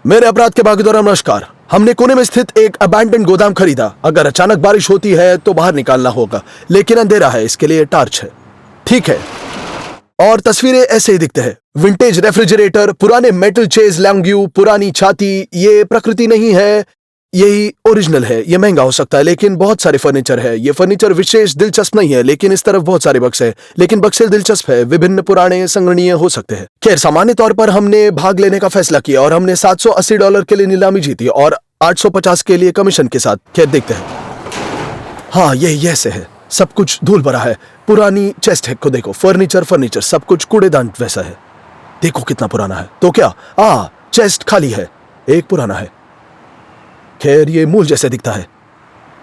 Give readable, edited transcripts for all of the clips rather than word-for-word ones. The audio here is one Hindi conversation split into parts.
मेरे अपराध के भागीदार नमस्कार। हमने कोने में स्थित एक अबैंडन गोदाम खरीदा। अगर अचानक बारिश होती है तो बाहर निकालना होगा, लेकिन अंधेरा है, इसके लिए टार्च है। ठीक है। और तस्वीरें ऐसे ही दिखते हैं। विंटेज रेफ्रिजरेटर, पुराने मेटल चेज लैंग्यू, पुरानी छाती। ये प्रकृति नहीं है, यही ओरिजिनल है। ये महंगा हो सकता है, लेकिन बहुत सारे फर्नीचर है। ये फर्नीचर विशेष दिलचस्प नहीं है, लेकिन इस तरफ बहुत सारे बक्से हैं। लेकिन बक्से दिलचस्प है, विभिन्न पुराने संग्रहणीय हो सकते हैं। खैर, सामान्य तौर पर हमने भाग लेने का फैसला किया और हमने $780 के लिए नीलामी जीती और 850 के लिए कमीशन के साथ। खैर, देखते हैं। हाँ, यही ऐसे है। सब कुछ धूल भरा है। पुरानी चेस्ट है को देखो। फर्नीचर सब कुछ कूड़ेदान वैसा है। देखो कितना पुराना है। तो क्या चेस्ट खाली है, एक पुराना है। खैर, ये मूल जैसे दिखता है।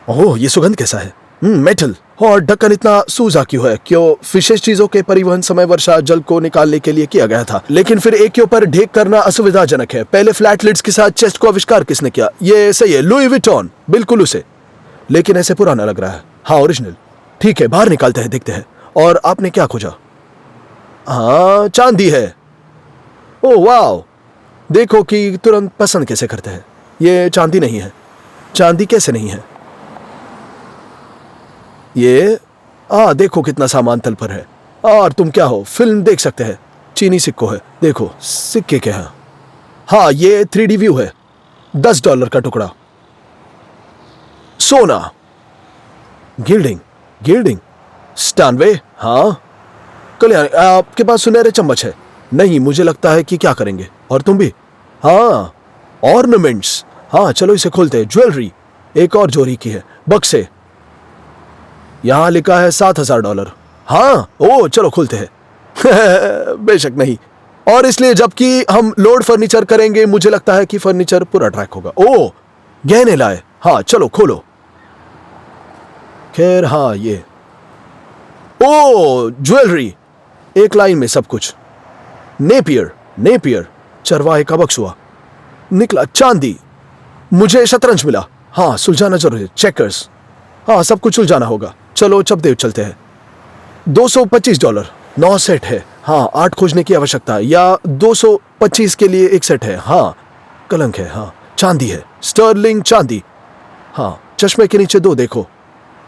ओह, ये सुगंध कैसा है। मेटल। और ढक्कन इतना सूजा क्यों है? क्यों? विशेष चीजों के परिवहन समय वर्षा जल को निकालने के लिए किया गया था, लेकिन फिर एक के ऊपर ढेक करना असुविधाजनक है। पहले फ्लैट लिड्स के साथ चेस्ट को आविष्कार किसने किया? ये सही है, लुई विटॉन। बिल्कुल उसे। लेकिन ऐसे पुराना लग रहा है। हाँ, ओरिजिनल। ठीक है, बाहर निकालते हैं, देखते हैं। और आपने क्या खोजा? हाँ, चांदी है। ओह वाह, देखो कि तुरंत पसंद कैसे करते हैं। ये चांदी नहीं है। चांदी कैसे नहीं है? ये देखो कितना सामान तल पर है। और तुम क्या हो? फिल्म देख सकते हैं। चीनी सिक्को है, देखो सिक्के क्या है। हाँ, ये 3D व्यू है। $10 का टुकड़ा। सोना। गिल्डिंग स्टानवे। हाँ, कल्याण, आपके पास सुनहरे चम्मच है? नहीं, मुझे लगता है कि क्या करेंगे। और तुम भी? हाँ, ऑर्नामेंट्स। हाँ, चलो इसे खोलते हैं। ज्वेलरी, एक और जोड़ी की है। बक्से, यहां लिखा है $7000। हाँ, ओ चलो खोलते हैं। बेशक नहीं। और इसलिए जबकि हम लोड फर्नीचर करेंगे, मुझे लगता है कि फर्नीचर पूरा ट्रैक होगा। ओ, गहने लाए। हाँ, चलो खोलो। खैर, हाँ, ये ओ ज्वेलरी, एक लाइन में सब कुछ। नेपियर चरवाहे का बक्सुआ निकला। चांदी। मुझे शतरंज मिला। हाँ, सुलझाना जरूरी है। चेकर्स। हाँ, सब कुछ सुलझाना होगा। चलो चपदेव चलते हैं। $225। 9 सेट है। हाँ, 8 खोजने की आवश्यकता है, या 225 के लिए एक सेट है। हाँ, कलंक है। हाँ, चांदी है, स्टर्लिंग चांदी। हाँ, चश्मे के नीचे 2 देखो।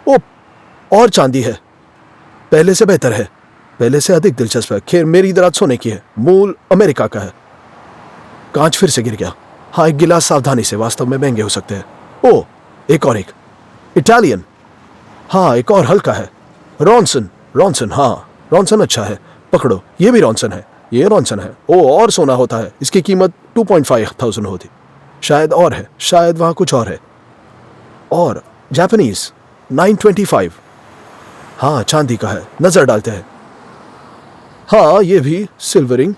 ओ, और चांदी है। पहले से बेहतर है, पहले से अधिक दिलचस्प है। खैर, मेरी दराज सोने की है। मूल अमेरिका का है। कांच फिर से गिर गया। हाँ, एक गिलास सावधानी से, वास्तव में महंगे हो सकते हैं। ओ, एक इटालियन। हाँ, एक और हल्का है। रॉनसन। हाँ, रॉनसन अच्छा है। पकड़ो, ये भी रॉनसन है। ये रॉनसन है। ओ, और सोना होता है। इसकी कीमत 2,500 होती। शायद और है, शायद वहां कुछ और है। और जापानीज 925। हाँ, चांदी का है। नजर डालते हैं। हाँ, ये भी सिल्वरिंग।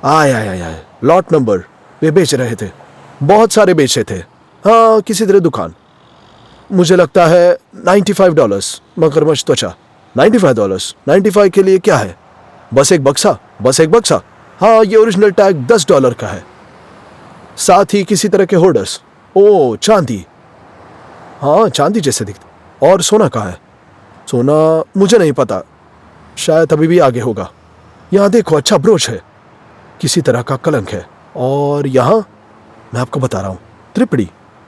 आय, लॉट नंबर। वे बेच रहे थे, बहुत सारे बेचे थे। हाँ, किसी तरह दुकान। मुझे लगता है $95। मगरमच्छ त्वचा। $95। 95 के लिए क्या है? बस एक बक्सा। हाँ, ये ओरिजिनल टैग $10 का है, साथ ही किसी तरह के होल्डर्स। ओ, चांदी। हाँ, चांदी जैसे दिखता। और सोना कहाँ है? सोना मुझे नहीं पता, शायद अभी भी आगे होगा। यहाँ देखो, अच्छा ब्रोच है, किसी तरह का कलंक है। और यहाँ मैं आपको बता रहा हूँ,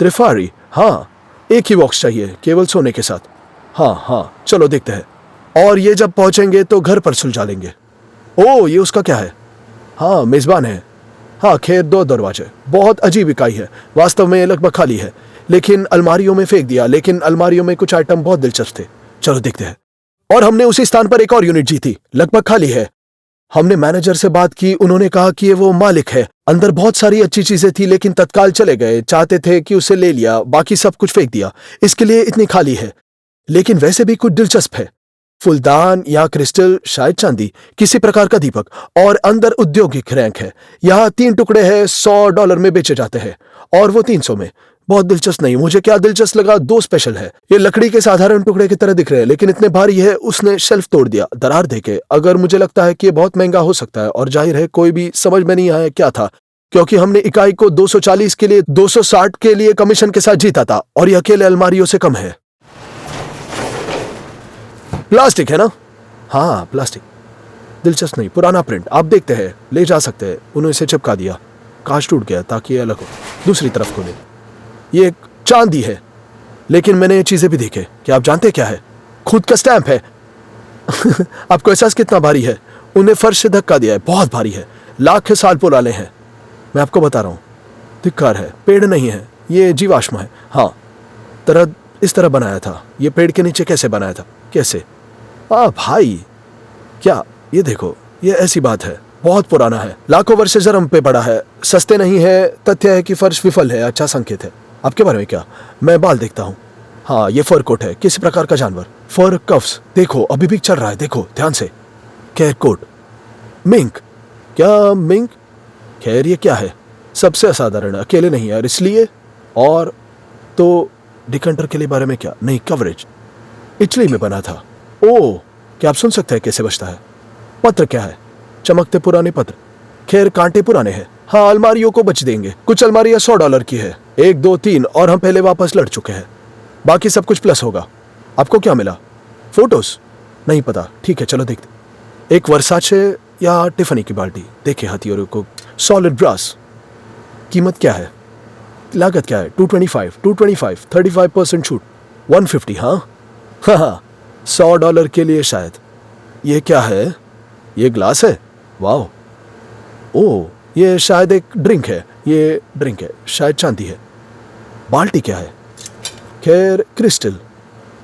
त्रिफारी। हाँ, एक ही बॉक्स चाहिए, केवल सोने के साथ। हाँ, चलो देखते हैं। और ये जब पहुंचेंगे तो घर पर सुलझा लेंगे। ओ, ये उसका क्या है? हाँ, मेजबान है। हाँ, खैर, 2 दरवाजे। बहुत अजीब इकाई है। वास्तव में ये लगभग खाली है, लेकिन अलमारियों में फेंक दिया। लेकिन अलमारियों में कुछ आइटम बहुत दिलचस्प थे। चलो देखते हैं। और हमने उसी स्थान पर एक और यूनिट जीती, लगभग खाली है। हमने मैनेजर से बात की, उन्होंने कहा कि वो मालिक है। अंदर बहुत सारी अच्छी चीजें थी, लेकिन तत्काल चले गए। चाहते थे कि उसे ले लिया, बाकी सब कुछ फेंक दिया। इसके लिए इतनी खाली है। लेकिन वैसे भी कुछ दिलचस्प है। फूलदान या क्रिस्टल, शायद चांदी, किसी प्रकार का दीपक। और अंदर औद्योगिक रैंक है। यहाँ 3 टुकड़े हैं, $100 में बेचे जाते हैं, और वो 300 में। बहुत दिलचस्प नहीं। मुझे क्या दिलचस्प लगा, 2 स्पेशल है। ये लकड़ी के साधारण टुकड़े की तरह दिख रहे हैं, लेकिन इतने भारी है। उसने शेल्फ तोड़ दिया, दरार देके। अगर मुझे लगता है कि ये बहुत महंगा हो सकता है, और जाहिर है कोई भी समझ में नहीं आया क्या था, क्योंकि हमने इकाई को 240 के लिए 260 के लिए कमीशन के साथ जीता था, और यह अकेले अलमारियों से कम है। प्लास्टिक है ना? हाँ, प्लास्टिक। दिलचस्प नहीं, पुराना प्रिंट, आप देखते हैं, ले जा सकते हैं। उन्होंने इसे चिपका दिया, कांच टूट गया ताकि ये अलग हो। दूसरी तरफ खोले, ये एक चांदी है, लेकिन मैंने ये चीजें भी देखी। क्या आप जानते क्या है? खुद का स्टैंप है। आपको एहसास कितना भारी है? उन्हें फर्श से धक्का दिया है, बहुत भारी है, लाख साल पुराने हैं। मैं आपको बता रहा हूं, धिक्कार है, पेड़ नहीं है, ये जीवाश्म है। हाँ, तरह इस तरह बनाया था। ये पेड़ के नीचे कैसे बनाया था? कैसे? भाई, क्या ये देखो, ये ऐसी बात है, बहुत पुराना है, लाखों वर्ष से जन्म पे पड़ा है, सस्ते नहीं है। तथ्य है कि फर्श विफल है, अच्छा संकेत है। आपके बारे में क्या? मैं बाल देखता हूँ। हाँ, ये फर कोट है, किसी प्रकार का जानवर। फर कफ्स देखो, अभी भी चल रहा है, देखो ध्यान से। कैर कोट, मिंक। क्या मिंक? खैर, ये क्या है? सबसे असाधारण, अकेले नहीं यार, इसलिए। और तो डिकंटर के लिए बारे में क्या? नहीं, कवरेज इटली में बना था। ओह, क्या आप सुन सकते हैं कैसे बजता है? पत्र क्या है? चमकते पुराने पत्र। खैर, कांटे पुराने हैं। हाँ, अलमारियों को बच देंगे। कुछ अलमारियां $100 की है, 1 2 3, और हम पहले वापस लड़ चुके हैं। बाकी सब कुछ प्लस होगा। आपको क्या मिला? फोटोज? नहीं पता। ठीक है, चलो देखते। एक वर्साचे या टिफनी की बाल्टी। देखे हथियारों को, सॉलिड ब्रास। कीमत क्या है? लागत क्या है? 225, 35% छूट, 150। हाँ हाँ, $100 के लिए शायद। ये क्या है? ये ग्लास है। वाह। ओह, ये शायद एक ड्रिंक है। ये ड्रिंक है, शायद चांदी है। बाल्टी क्या है? खैर, क्रिस्टल,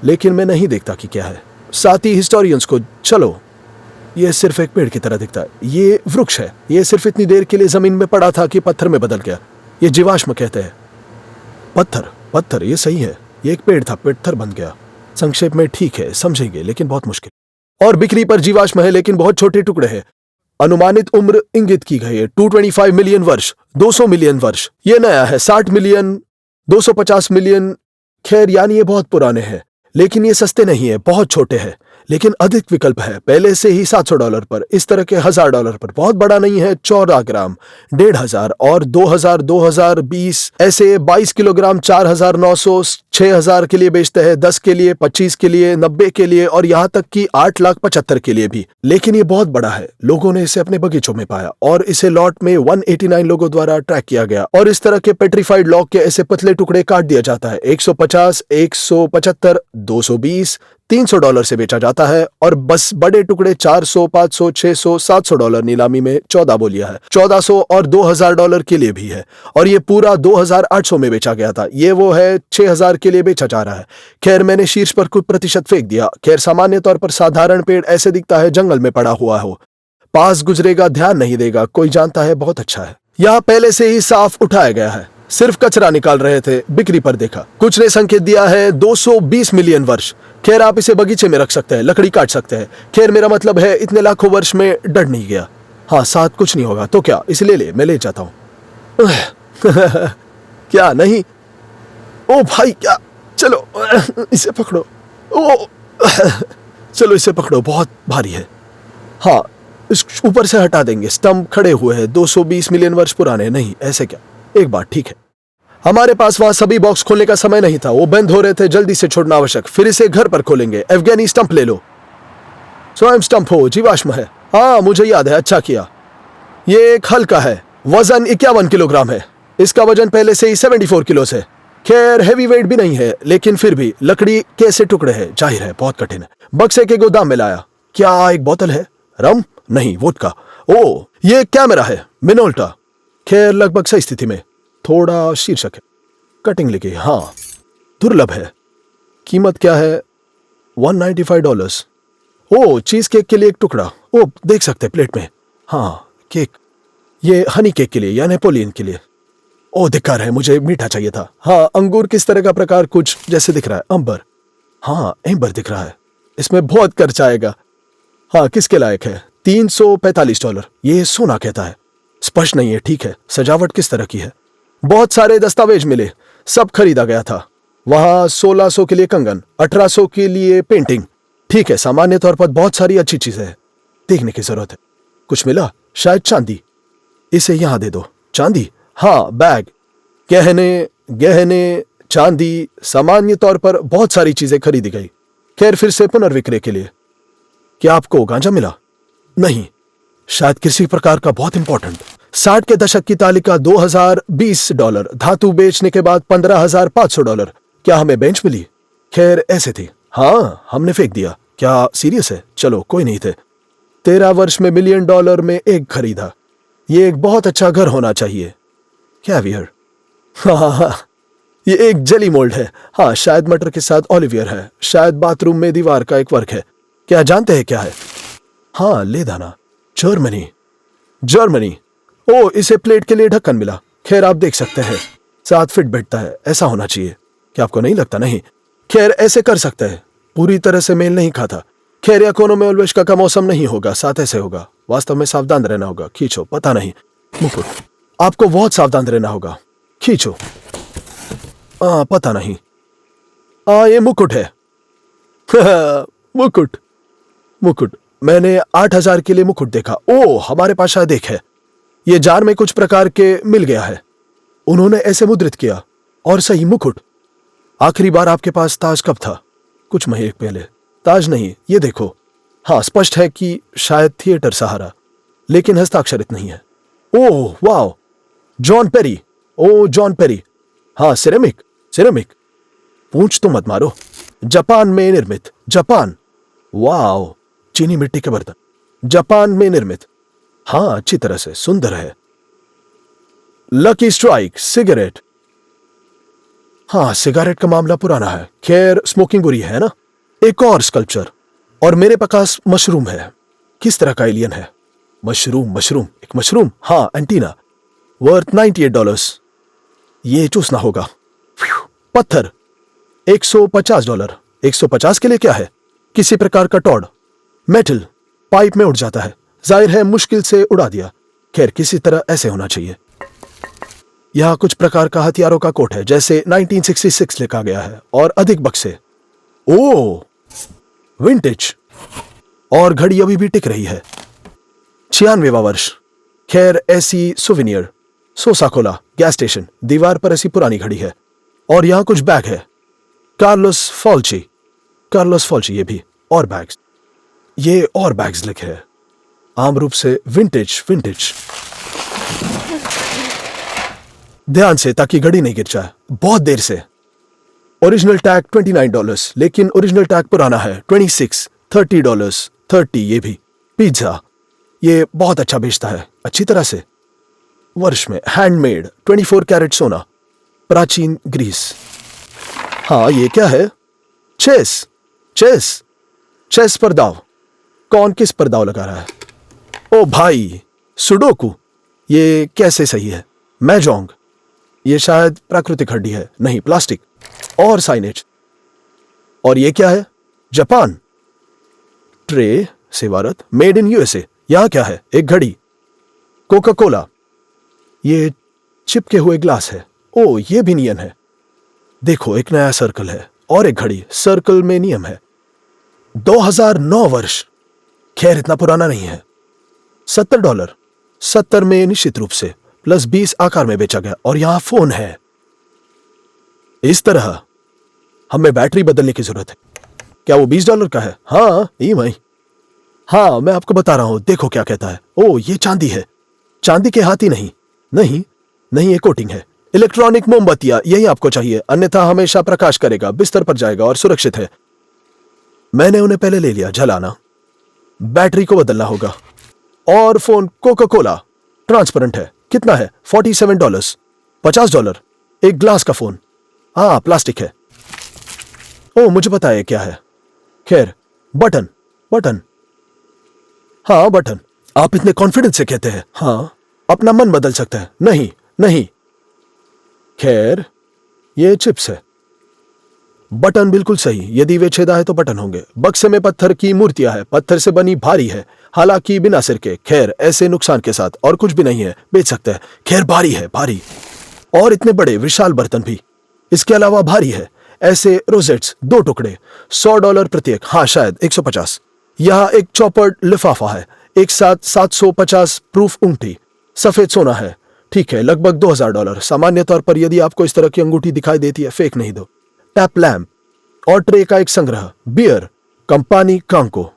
लेकिन मैं नहीं देखता कि क्या है। साथी हिस्टोरियंस को चलो, ये सिर्फ एक पेड़ की तरह दिखता है। ये वृक्ष है, ये सिर्फ इतनी देर के लिए जमीन में पड़ा था कि पत्थर में बदल गया। ये जीवाश्म कहते हैं। पत्थर, ये सही है। ये एक पेड़ था, पत्थर बन गया। संक्षेप में ठीक है, समझेंगे, लेकिन बहुत मुश्किल। और बिक्री पर जीवाश्म है, लेकिन बहुत छोटे टुकड़े हैं। अनुमानित उम्र इंगित की गई है 225 मिलियन वर्ष, 200 मिलियन वर्ष। ये नया है, 60 मिलियन, 250 मिलियन। खैर, यानी ये बहुत पुराने हैं, लेकिन ये सस्ते नहीं है, बहुत छोटे हैं। लेकिन अधिक विकल्प है, पहले से ही $700 पर, इस तरह के $1000 पर। बहुत बड़ा नहीं है, 14 ग्राम, 1500, और 2000, 2020, ऐसे 22 किलोग्राम, 4900, 6000 के लिए बेचते हैं, 10 के लिए, 25 के लिए, 90 के लिए, और यहाँ तक कि 8,75,000 के लिए भी। लेकिन ये बहुत बड़ा है। लोगों ने इसे अपने बगीचों में पाया, और इसे लॉट में 189 लोगों द्वारा ट्रैक किया गया। और इस तरह के पेट्रीफाइड लॉक के ऐसे पतले टुकड़े काट दिया जाता है। 150, 175, 220, $300 से बेचा जाता है। और बस बड़े टुकड़े 400, 500, 600, $700 नीलामी में 14 बोलियां है। 1400 और $2000 के लिए भी है। और ये पूरा 2800 में बेचा गया था। ये वो है 6000 के लिए बेचा जा रहा है। खैर, मैंने शीर्ष पर कुछ प्रतिशत फेंक दिया। खैर, सामान्य तौर पर साधारण पेड़ ऐसे दिखता है, जंगल में पड़ा हुआ हो, पास गुजरेगा, ध्यान नहीं देगा, कोई जानता है, बहुत अच्छा है। यहाँ पहले से ही साफ उठाया गया है, सिर्फ कचरा निकाल रहे थे। बिक्री पर देखा, कुछ ने संकेत दिया है 220 मिलियन वर्ष। खैर, आप इसे बगीचे में रख सकते हैं, लकड़ी काट सकते हैं। खैर, मेरा मतलब है, इतने लाखों वर्ष में डर नहीं गया। हाँ, साथ कुछ नहीं होगा तो क्या, इसे ले, मैं ले जाता हूं। क्या नहीं? ओ भाई, क्या? चलो, इसे पकड़ो। ओ, चलो इसे पकड़ो, बहुत भारी है। हाँ, इस ऊपर से हटा देंगे। स्तंभ खड़े हुए हैं, 220 मिलियन वर्ष पुराने। नहीं, ऐसे क्या? एक बात, ठीक है। हमारे पास वहां सभी बॉक्स खोलने का समय नहीं था, वो बंद हो रहे थे, जल्दी से छोड़ना आवश्यक। फिर इसे घर पर खोलेंगे। एवगेनी, स्टंप ले लो। स्वयं स्टंप हो, जीवाश्म है। हाँ, मुझे याद है, अच्छा किया। ये एक हल्का है, वजन 51 किलोग्राम है। इसका वजन पहले से ही 74 किलो है। खैर, हैवी वेट भी नहीं है, लेकिन फिर भी लकड़ी के ऐसे टुकड़े हैं, जाहिर है बहुत कठिन है। बक्से के गोदाम में लाया। क्या एक बोतल है? रम? नहीं, वोडका। ओ, ये कैमरा है, मिनोल्टा। खैर, लगभग सही स्थिति में, थोड़ा शीर्षक है, कटिंग लिखी। हाँ, दुर्लभ है। कीमत क्या है? $195। ओ, चीज केक के लिए एक टुकड़ा। ओ, देख सकते प्लेट में। हाँ, केक। ये हनी केक के लिए या नेपोलियन के लिए। ओ, धिक्कार है, मुझे मीठा चाहिए था। हाँ, अंगूर किस तरह का प्रकार? कुछ जैसे दिख रहा है, अंबर। हाँ, एम्बर दिख रहा है। इसमें बहुत खर्च आएगा। हाँ, किसके लायक है? $345। ये सोना कहता है, स्पष्ट नहीं है। ठीक है, सजावट किस तरह की है? बहुत सारे दस्तावेज मिले, सब खरीदा गया था। वहां 1600 के लिए कंगन, 1800 के लिए पेंटिंग। ठीक है, सामान्य तौर पर बहुत सारी अच्छी चीजें हैं, देखने की जरूरत है। कुछ मिला? शायद चांदी। इसे यहां दे दो। चांदी? हाँ, बैग, गहने, चांदी। सामान्य तौर पर बहुत सारी चीजें खरीदी गई। खैर, फिर से पुनर्विक्रय के लिए। क्या आपको गांजा मिला? नहीं, शायद किसी प्रकार का बहुत इंपॉर्टेंट। 60 के दशक की तालिका $2020, धातु बेचने के बाद $15,500। क्या हमें बेंच मिली? खैर ऐसे थी। हाँ, हमने फेंक दिया। क्या सीरियस है? चलो कोई नहीं थे। 13 वर्ष में $1 मिलियन में एक खरीदा। ये एक बहुत अच्छा घर होना चाहिए। कैवियर। हाँ, ये एक जेली मोल्ड है। हाँ, शायद मटर के साथ ओलिवियर है। शायद बाथरूम में दीवार का एक वर्क है। क्या जानते हैं क्या है? हाँ, ले दाना। जर्मनी। जर्मनी। ओ, इसे प्लेट के लिए ढक्कन मिला। खैर आप देख सकते हैं 7 फीट बैठता है। ऐसा होना चाहिए। क्या आपको नहीं लगता? नहीं। खैर ऐसे कर सकते हैं। पूरी तरह से मेल नहीं खाता। खैर या में उल्वेश का मौसम नहीं होगा। साथ ऐसे होगा। वास्तव में सावधान रहना होगा। खींचो। पता नहीं। मुकुट। आपको बहुत सावधान रहना होगा। खींचो। पता नहीं। ये मुकुट है। मुकुट। मुकुट। मैंने 8,000 के लिए मुकुट देखा। ओ, हमारे पास शायद एक है। ये जार में कुछ प्रकार के मिल गया है। उन्होंने ऐसे मुद्रित किया। और सही मुकुट। आखिरी बार आपके पास ताज कब था? कुछ महीने पहले। ताज नहीं, ये देखो। हाँ, स्पष्ट है कि शायद थिएटर सहारा, लेकिन हस्ताक्षरित नहीं है। Oh wow, John Perry. Oh John Perry. हाँ, सिरेमिक। सिरेमिक। पूंछ तो मत मारो। जापान में निर्मित। जापान। वाओ, चीनी मिट्टी के बर्तन। जापान में निर्मित। हाँ, अच्छी तरह से सुंदर है। Lucky strike cigarette. हाँ, सिगरेट का मामला पुराना है। खैर स्मोकिंग बुरी है ना। एक और स्कल्पचर। और मेरे पास मशरूम है। किस तरह का एलियन है? मशरूम। मशरूम। एक मशरूम। हाँ, एंटीना। वर्थ $98। ये चूसना होगा। पत्थर। $150। 150 के लिए क्या है? किसी प्रकार का टॉड। मेटल। पाइप में उड़ जाता है। जाहिर है मुश्किल से उड़ा दिया। खैर किसी तरह ऐसे होना चाहिए। यह कुछ प्रकार का हथियारों का कोट है, जैसे 1966 लिखा गया है, और अधिक बक्से। ओ, विंटेज। और घड़ी अभी भी टिक रही है। 96वां वर्ष। खैर ऐसी souvenir. Coca Cola gas station. दीवार पर ऐसी पुरानी घड़ी है। और यहां कुछ बैग है। कार्लोस फॉल्ची। कार्लोस फॉल्ची। ये भी और बैग्स। ये और बैग्स लिखे हैं आम रूप से विंटेज। विंटेज। ध्यान से, ताकि घड़ी नहीं गिर जाए। बहुत देर से। ओरिजिनल टैग $29, लेकिन ओरिजिनल टैग पुराना है। 26, $30, 30। ये भी। पिज्जा। ये बहुत अच्छा बेचता है, अच्छी तरह से। वर्ष में हैंडमेड 24 कैरेट सोना। प्राचीन ग्रीस। हाँ, ये क्या है? चेस। चेस। चेस पर दाव। कौन किस पर दाव लगा रहा है? ओ भाई, सुडोकू। ये कैसे सही है? महजोंग। ये शायद प्राकृतिक हड्डी है। नहीं, प्लास्टिक। और साइनेज। और ये क्या है? जापान। ट्रे सेवारत। Made in USA. यहां क्या है? एक घड़ी। Coca Cola. ये चिपके हुए ग्लास है। ओ, ये भी नियम है। देखो, एक नया सर्कल है और एक घड़ी। सर्कल में नियम है। 2009 वर्ष। खैर इतना पुराना नहीं है। $70। 70 में निश्चित रूप से, प्लस 20 आकार में बेचा गया। और यहां फोन है। इस तरह हमें बैटरी बदलने की जरूरत है। क्या वो $20 का है? हाँ, भाई। हाँ, मैं आपको बता रहा हूं। देखो क्या कहता है। ओ, ये चांदी है। चांदी के हाथी नहीं। नहीं नहीं, ये कोटिंग है। इलेक्ट्रॉनिक मोमबत्तियां। यही आपको चाहिए, अन्यथा हमेशा प्रकाश करेगा, बिस्तर पर जाएगा और सुरक्षित है। मैंने उन्हें पहले ले लिया। जलाना। बैटरी को बदलना होगा। और फोन कोका कोला। ट्रांसपेरेंट है। कितना है? $47। $50। एक ग्लास का फोन। हाँ, प्लास्टिक है। ओ, मुझे पता है क्या है। खैर, बटन। बटन। हाँ, बटन। आप इतने कॉन्फिडेंस से कहते हैं। हाँ, अपना मन बदल सकता है। नहीं नहीं। खैर, ये चिप्स है। बटन बिल्कुल सही। यदि वे छेदा है तो बटन होंगे। बक्से में पत्थर की मूर्तियां है। पत्थर से बनी, भारी है, हालांकि बिना सिर के। खैर ऐसे नुकसान के साथ। और कुछ भी नहीं है, बेच सकते हैं। खैर भारी है, भारी। और इतने बड़े विशाल बर्तन भी। इसके अलावा भारी है। ऐसे रोजेट्स, 2 टुकड़े, $100 प्रत्येक। हाँ, शायद 150। यह एक चौपड़ लिफाफा है। एक साथ 750 प्रूफ अंगूठी। सफेद सोना है। ठीक है, लगभग $2000। सामान्य तौर पर यदि आपको इस तरह की अंगूठी दिखाई देती है, फेंक नहीं दो। टैप लैम्प और ट्रे का एक संग्रह। बियर। कंपानी कांको।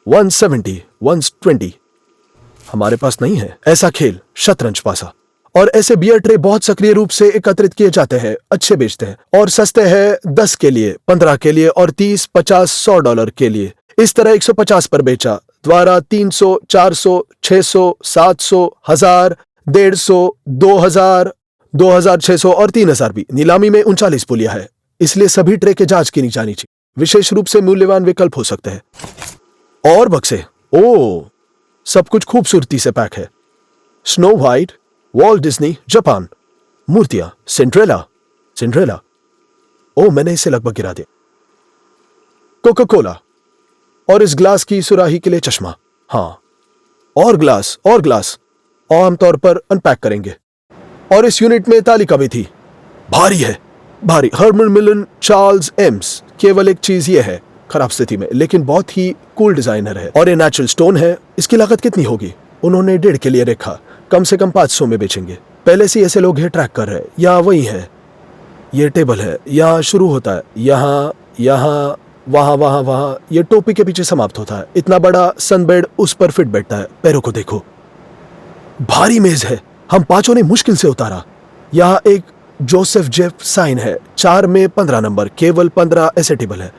170, 120। हमारे पास नहीं है ऐसा खेल, शतरंज पासा। और ऐसे बियर ट्रे बहुत सक्रिय रूप से एकत्रित किए जाते हैं, अच्छे बेचते हैं और सस्ते हैं 10 के लिए, 15 के लिए और 30, 50, $100 के लिए। इस तरह 150 पर बेचा, द्वारा 300, 400, 600, 700, 1000, 150, 2000, 2600 और 3000 भी। नीलामी में 39 पुलिया है, इसलिए सभी ट्रे के जांच की जानी चाहिए। विशेष रूप से मूल्यवान विकल्प हो सकते हैं। और बक्से, ओ सब कुछ खूबसूरती से पैक है। Snow white, Walt Disney, Japan. मूर्तियां, सिंड्रेला। ओ मैंने इसे लगभग गिरा दिया। कोका कोला और इस ग्लास की सुराही के लिए चश्मा। हाँ, और ग्लास आमतौर पर अनपैक करेंगे। और इस यूनिट में तालिका भी थी। भारी है, भारी। हर्मन मिलन चार्ल्स एम्स। केवल एक चीज यह है, खराब स्थिति में, लेकिन बहुत ही कूल डिजाइनर है। और ये नेचुरल स्टोन है। इसकी लागत कितनी होगी? उन्होंने 1.5 के लिए रखा, कम से कम 500 में बेचेंगे। पहले से ऐसे लोग हैं ट्रैक कर रहे हैं। यहाँ वही है, ये टेबल है, यहाँ शुरू होता है, यहाँ वहां, ये टोपी के पीछे समाप्त होता है। इतना बड़ा सनबेड उस पर फिट बैठता है। पैरों को देखो, भारी मेज है। हम 5 ने मुश्किल से उतारा। यहाँ एक जोसेफ जेफ साइन है, 4 में 15 नंबर, केवल 15 ऐसे टेबल है।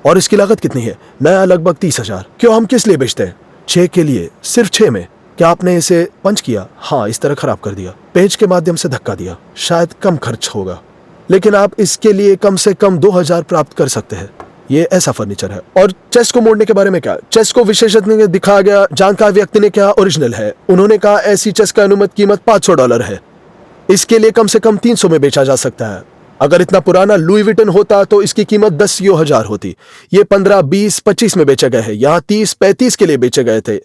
और इसकी लागत कितनी है? नया लगभग 30,000। क्यों, हम किस लिए बेचते हैं? 6 के लिए, सिर्फ 6 में। क्या आपने इसे पंच किया? हाँ, इस तरह खराब कर दिया, पेंच के माध्यम से धक्का दिया। शायद कम खर्च होगा, लेकिन आप इसके लिए कम से कम 2000 प्राप्त कर सकते हैं। ये ऐसा फर्नीचर है। और चेस्ट को मोड़ने के बारे में क्या? चेस्ट को विशेषज्ञ ने दिखाया गया, जानकार व्यक्ति ने कहा ओरिजिनल है। उन्होंने कहा ऐसी चेस्ट का अनुमत कीमत $500 है। इसके लिए कम से कम 300 में बेचा जा सकता है। अगर इतना पुराना लुई विटन होता तो इसकी कीमत 10,000 होती। ये 15, 20, 25 में बेचे गए हैं। यहाँ 30, 35 के लिए बेचे गए थे।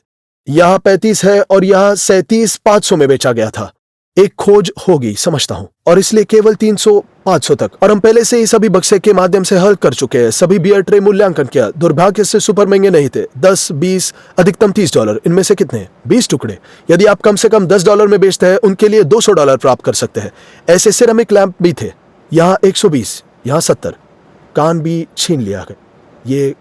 यहाँ 35 है और यहाँ 37, 500 में बेचा गया था। एक खोज होगी, समझता हूं, और इसलिए केवल 300, 500 तक। और हम पहले से ही सभी बक्से के माध्यम से हल कर चुके हैं। सभी बियर ट्रे मूल्यांकन किया। दुर्भाग्य से सुपर महंगे नहीं थे। 10, 20, अधिकतम $30। इनमें से कितने? 20 टुकड़े। यदि आप कम से कम $10 में बेचते हैं, उनके लिए $200 प्राप्त कर सकते हैं। ऐसे सिरेमिक लैंप भी थे। यहाँ 120, यहाँ 70। कान भी छीन लिया गया। ये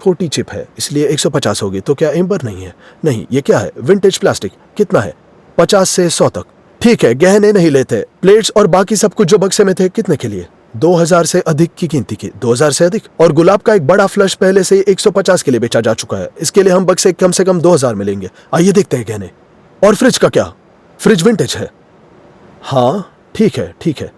छोटी चिप है, इसलिए 150 होगी। तो क्या एम्बर नहीं है? नहीं। ये क्या है? Vintage plastic. कितना है? 50 से 100 तक। ठीक है, गहने नहीं लेते। प्लेट्स और बाकी सब कुछ जो बक्से में थे, कितने के लिए? 2000 से अधिक की कीमती की। 2000 से अधिक। और गुलाब का एक बड़ा फ्लश पहले से 150 के लिए बेचा जा चुका है। इसके लिए हम बक्से कम से कम 2000 में लेंगे। आइए देखते हैं गहने। और फ्रिज का क्या? फ्रिज विंटेज है। हाँ ठीक है, ठीक है।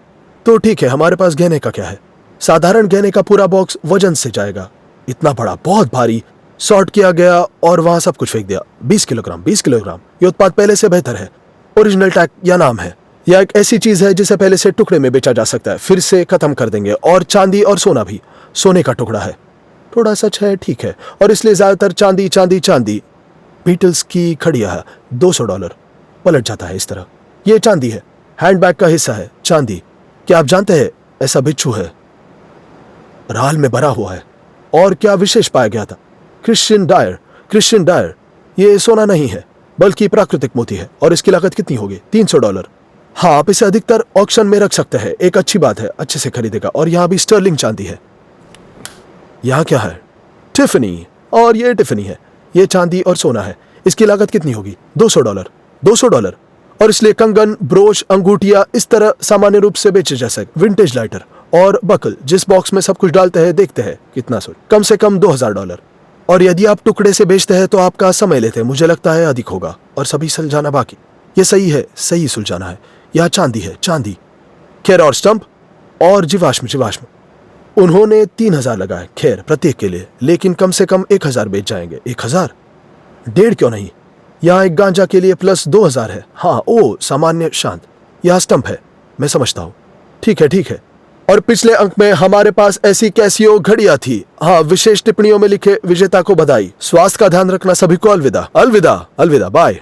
तो ठीक है, हमारे पास गहने का क्या है? साधारण गहने का पूरा बॉक्स वजन से जाएगा। इतना बड़ा, बहुत भारी। सॉर्ट किया गया और वहां सब कुछ फेंक दिया। 20 किलोग्राम, 20 किलोग्राम। ये उत्पाद पहले से बेहतर है। ओरिजिनल टैग या नाम है। यह एक ऐसी चीज है जिसे पहले से टुकड़े में बेचा जा सकता है। फिर से खत्म कर देंगे। और चांदी और सोना भी। सोने का टुकड़ा है। थोड़ा सच है, ठीक है। और इसलिए ज्यादातर चांदी, चांदी, चांदी। बीटल्स की खड़िया है, $200। पलट जाता है इस तरह। यह चांदी है। हैंडबैग का हिस्सा है, चांदी। क्या आप जानते हैं ऐसा बिच्छू है, राल में भरा हुआ है। और क्या विशेष पाया गया था? Christian Dyer. ये सोना नहीं है, बल्कि प्राकृतिक मोती है। और इसकी लागत कितनी होगी? $300। हाँ, आप इसे अधिकतर ऑक्शन में रख सकते हैं। एक अच्छी बात है, अच्छे से खरीदेगा। और यहाँ भी स्टर्लिंग चांदी है। यहाँ क्या है? टिफनी। और ये टिफनी है। ये चांदी और सोना है। इसकी लागत कितनी होगी? $200। $200। और इसलिए कंगन, ब्रोच, अंगूठिया इस तरह सामान्य रूप से बेचे जा सकते। विंटेज लाइटर और बकल, जिस बॉक्स में सब कुछ डालते हैं, देखते हैं कितना सोच, कम से कम $2000। और यदि आप टुकड़े से बेचते हैं तो आपका समय लेते हैं। मुझे लगता है अधिक होगा। और सभी सुलझाना बाकी। ये सही है, सही सुलझाना है। यह चांदी है, चांदी। खैर, और स्टंप और जीवाश्म। उन्होंने 3000 लगाए, खैर प्रत्येक के लिए, लेकिन कम से कम 1000 बेच जाएंगे। 1000? 1.5 क्यों नहीं? यहाँ एक गांजा के लिए प्लस 2000 है। हाँ, ओ सामान्य शांत। यहाँ स्टंप है, मैं समझता हूँ। ठीक है, ठीक है। और पिछले अंक में हमारे पास ऐसी कैसियो घड़ियां थी। हाँ, विशेष टिप्पणियों में लिखे विजेता को बधाई। स्वास्थ्य का ध्यान रखना। सभी को अलविदा। अलविदा, अलविदा, बाय।